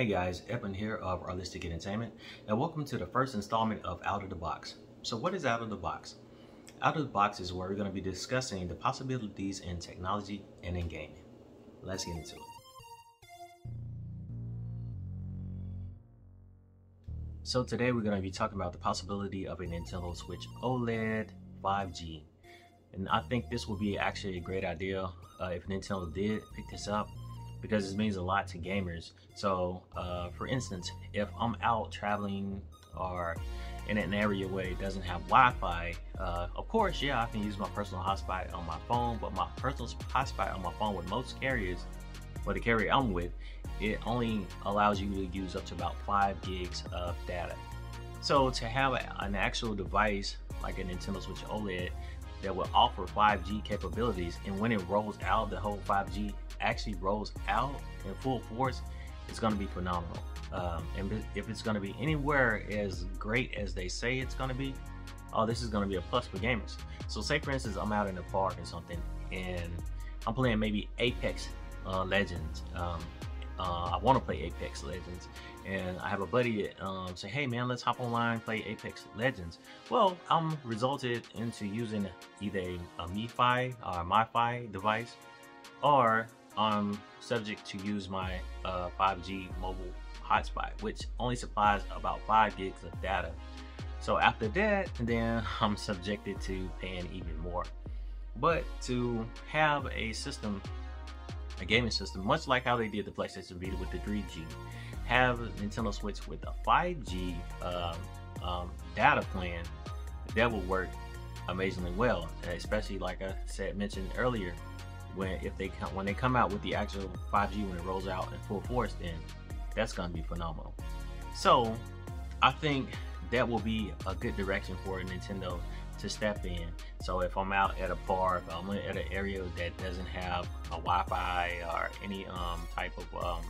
Hey guys, Evan here of Artistic Entertainment, and welcome to the first installment of Out of the Box. So what is Out of the Box? Out of the Box is where we're going to be discussing the possibilities in technology and in gaming. Let's get into it. So today we're going to be talking about the possibility of a Nintendo Switch OLED 5G. And I think this would be actually a great idea if Nintendo did pick this up, because it means a lot to gamers. So for instance, if I'm out traveling or in an area where it doesn't have Wi-Fi, of course, yeah, I can use my personal hotspot on my phone, but my personal hotspot on my phone with most carriers, or the carrier I'm with, it only allows you to use up to about 5 gigs of data. So to have an actual device like a Nintendo Switch OLED that will offer 5G capabilities, and when it rolls out, the whole 5G actually rolls out in full force, it's going to be phenomenal. And if it's going to be anywhere as great as they say it's going to be, oh, this is going to be a plus for gamers. So say for instance, I'm out in the park or something, and I'm playing maybe Apex Legends. I want to play Apex Legends, and I have a buddy that say, hey man, let's hop online, play Apex Legends. Well, I'm resulted into using either a MiFi or MiFi device, or I'm subject to use my 5G mobile hotspot, which only supplies about 5 gigs of data. So after that, then I'm subjected to paying even more. But to have a system, a gaming system, much like how they did the PlayStation Vita with the 3G, have Nintendo Switch with a 5G data plan, that will work amazingly well. And especially like I mentioned earlier, when they come out with the actual 5G, when it rolls out in full force, then that's going to be phenomenal. So I think that will be a good direction for Nintendo to step in. So if I'm out at a park, I'm at an area that doesn't have a Wi-Fi or any type of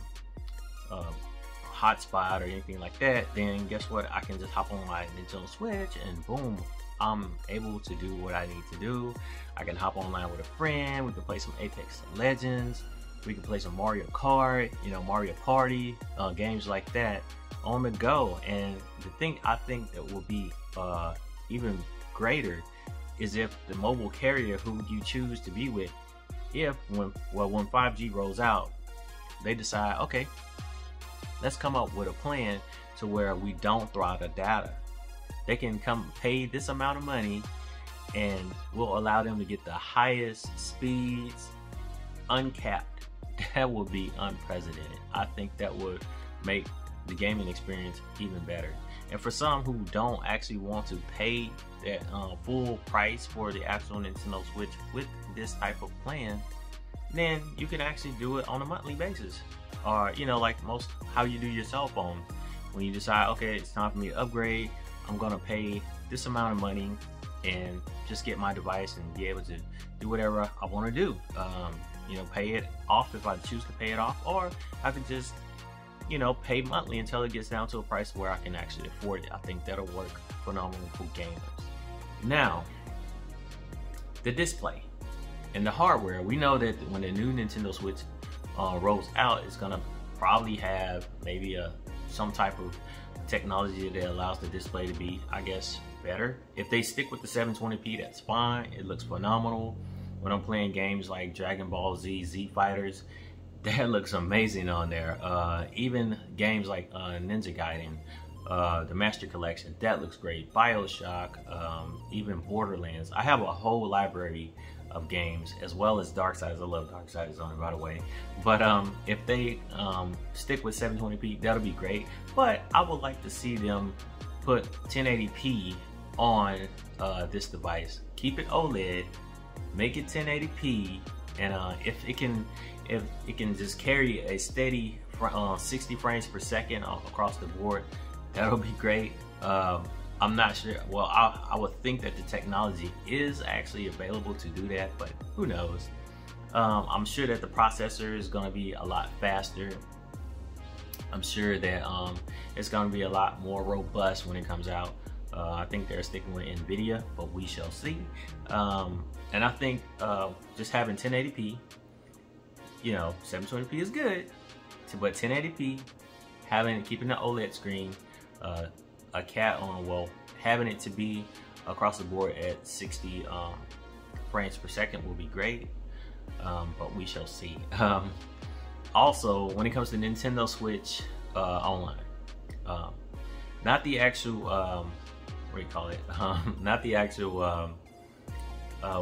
hotspot or anything like that, then guess what? I can just hop on my Nintendo Switch and boom, I'm able to do what I need to do. I can hop online with a friend, we can play some Apex Legends, we can play some Mario Kart, Mario Party, games like that on the go. And the thing I think that will be even greater is if the mobile carrier who you choose to be with, when 5G rolls out, they decide, okay, let's come up with a plan to where we don't throw out the data. They can come pay this amount of money and we'll allow them to get the highest speeds, uncapped. That would be unprecedented. I think that would make the gaming experience even better. And for some who don't actually want to pay that full price for the actual Nintendo Switch with this type of plan, then you can actually do it on a monthly basis. Or, like how you do your cell phone. When you decide, okay, it's time for me to upgrade, I'm gonna pay this amount of money and just get my device and be able to do whatever I want to do. Pay it off if I choose to pay it off, or I could just, pay monthly until it gets down to a price where I can actually afford it. I think that'll work phenomenal for gamers. Now, the display and the hardware. We know that when the new Nintendo Switch rolls out, it's gonna probably have maybe some type of technology that allows the display to be, I guess, better. If they stick with the 720p, that's fine. It looks phenomenal. When I'm playing games like Dragon Ball Z, Z Fighters, that looks amazing on there. Even games like Ninja Gaiden, the Master Collection, that looks great. BioShock, even Borderlands. I have a whole library of games, as well as Darksiders. I love Darksiders on it, by the way. But if they stick with 720p, that'll be great. But I would like to see them put 1080p on this device. Keep it OLED, make it 1080p, and if it can just carry a steady 60 frames per second across the board, that'll be great. I'm not sure. Well, I would think that the technology is actually available to do that, but who knows? I'm sure that the processor is going to be a lot faster. I'm sure that it's going to be a lot more robust when it comes out. I think they're sticking with NVIDIA, but we shall see. And I think just having 1080p, 720p is good, but 1080p keeping the OLED screen, a cat on, well, having it to be across the board at 60 frames per second will be great, but we shall see. Also, when it comes to Nintendo Switch Online, not the actual, what do you call it? Not the actual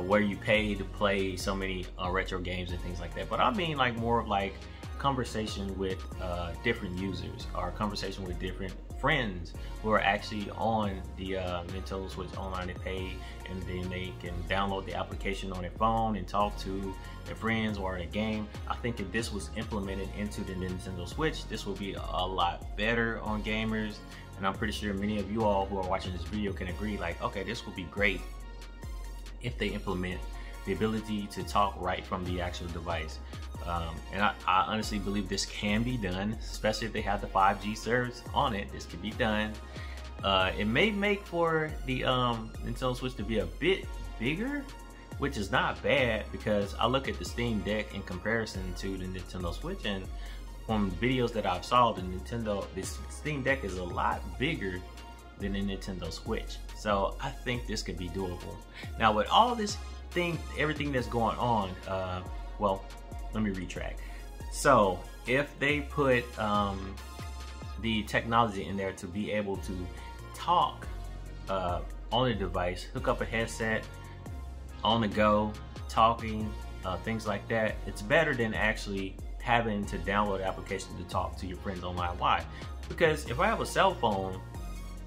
where you pay to play so many retro games and things like that, but I mean like more of like conversation with different users, or conversation with different friends who are actually on the Nintendo Switch Online. They pay, and then they can download the application on their phone and talk to their friends or in a game. I think if this was implemented into the Nintendo Switch, this will be a lot better on gamers, and I'm pretty sure many of you all who are watching this video can agree, like, okay, this will be great if they implement the ability to talk right from the actual device. And I honestly believe this can be done, especially if they have the 5G service on it. This can be done. It may make for the Nintendo Switch to be a bit bigger, which is not bad, because I look at the Steam Deck in comparison to the Nintendo Switch, and from videos that I've saw, this Steam Deck is a lot bigger than the Nintendo Switch. So I think this could be doable. Now with all this everything that's going on, well, let me retract. So if they put the technology in there to be able to talk on the device, hook up a headset, on the go, talking, things like that, it's better than actually having to download an application to talk to your friends online. Why? Because if I have a cell phone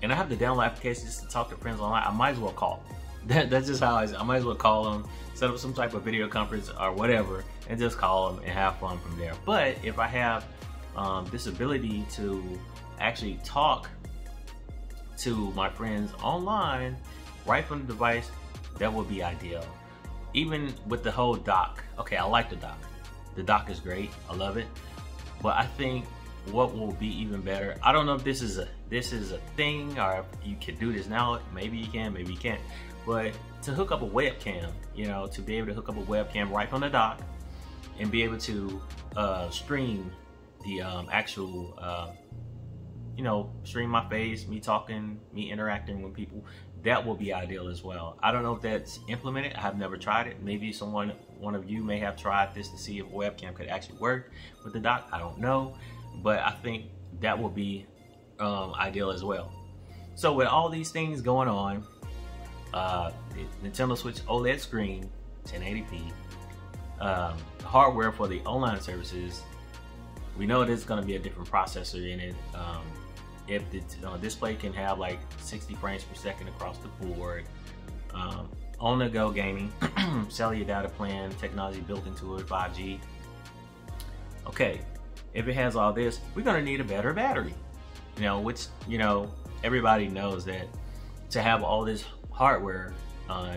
and I have to download applications to talk to friends online, I might as well call. That's just how I might as well call them, set up some type of video conference or whatever, and just call them and have fun from there. But if I have this ability to actually talk to my friends online right from the device, that would be ideal. Even with the whole dock. Okay, I like the dock. The dock is great. I love it. But I think what will be even better, I don't know if this is a thing, or if you can do this now. Maybe you can, maybe you can't. But to hook up a webcam, you know, to be able to hook up a webcam right from the dock and be able to stream the actual, you know, stream my face, me talking, me interacting with people, that will be ideal as well. I don't know if that's implemented. I have never tried it. Maybe one of you may have tried this to see if a webcam could actually work with the dock. I don't know, but I think that will be ideal as well. So with all these things going on, the Nintendo Switch OLED screen, 1080p, the hardware for the online services, we know there's going to be a different processor in it. If the display can have like 60 frames per second across the board, on the go gaming, cellular data plan technology built into it, 5G. Okay, if it has all this, we're going to need a better battery. You know, which, you know, everybody knows that to have all this hardware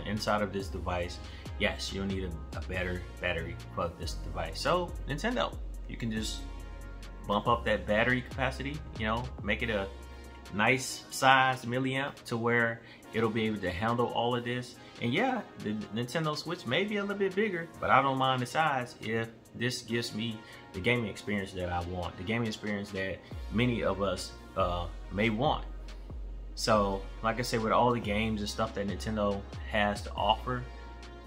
inside of this device, yes, you'll need a better battery for this device. So Nintendo, you can just bump up that battery capacity, you know, make it a nice size milliamp to where it'll be able to handle all of this. And yeah, the Nintendo Switch may be a little bit bigger, but I don't mind the size if this gives me the gaming experience that I want, the gaming experience that many of us may want. So like I said, with all the games and stuff that Nintendo has to offer,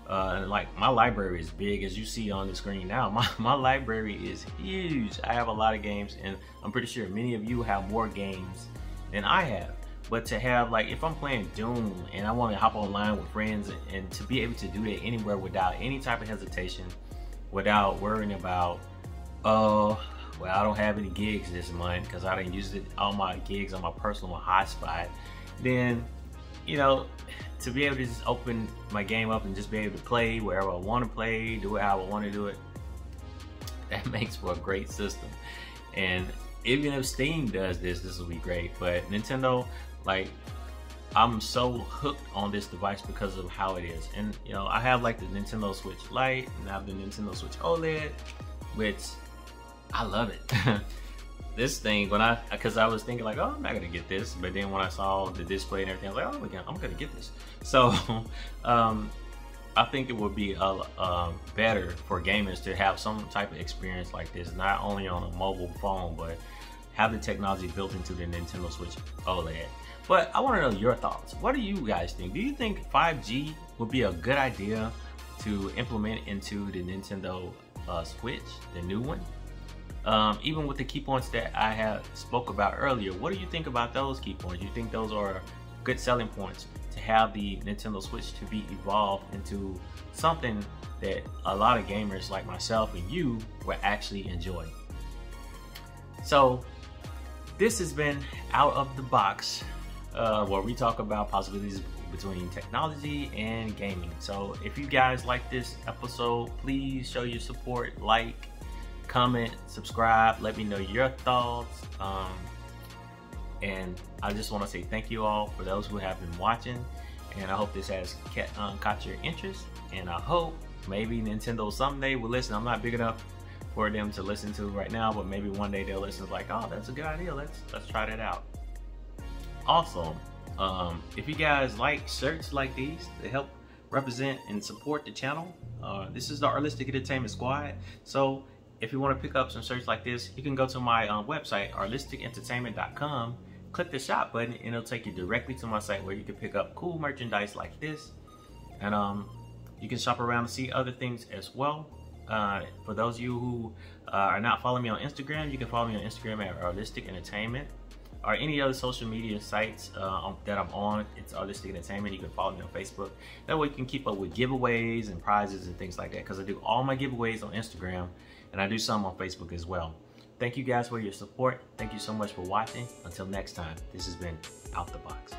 like my library is big, as you see on the screen now. My library is huge. I have a lot of games, and I'm pretty sure many of you have more games than I have. But to have, like, if I'm playing Doom and I want to hop online with friends, and to be able to do that anywhere without any type of hesitation, without worrying about, oh, well, I don't have any gigs this month because I didn't use all my gigs on my personal hotspot, then, you know, to be able to just open my game up and just be able to play wherever I want to play, do it how I want to do it, that makes for a great system. And even if Steam does this will be great. But Nintendo, like, I'm so hooked on this device because of how it is. And, you know, I have like the Nintendo Switch Lite, and I have the Nintendo Switch OLED, which I love it. This thing, because I was thinking like, oh, I'm not gonna get this, but then when I saw the display and everything, I was like, oh, I'm gonna get this. So I think it would be better for gamers to have some type of experience like this, not only on a mobile phone, but have the technology built into the Nintendo Switch OLED. But I want to know your thoughts. What do you guys think? Do you think 5G would be a good idea to implement into the Nintendo Switch, the new one? Even with the key points that I have spoke about earlier, what do you think about those key points? You think those are good selling points to have the Nintendo Switch to be evolved into something that a lot of gamers like myself and you will actually enjoy? So this has been Out of the Box, where we talk about possibilities between technology and gaming. So if you guys like this episode, please show your support, like, comment, subscribe, let me know your thoughts. And I just want to say thank you all for those who have been watching, and I hope this has caught your interest, and I hope maybe Nintendo someday will listen. I'm not big enough for them to listen to right now, but maybe one day they'll listen, like, oh, that's a good idea, let's try that out. Also, if you guys like shirts like these to help represent and support the channel, this is the Artistic Entertainment Squad. So if you want to pick up some shirts like this, you can go to my website, artisticentertainment.com, click the shop button, and it'll take you directly to my site where you can pick up cool merchandise like this. And you can shop around and see other things as well. For those of you who are not following me on Instagram, you can follow me on Instagram at Artistic Entertainment, or any other social media sites that I'm on. It's Artistic Entertainment. You can follow me on Facebook. That way you can keep up with giveaways and prizes and things like that, because I do all my giveaways on Instagram, and I do some on Facebook as well. Thank you guys for your support. Thank you so much for watching. Until next time, this has been Out the Box.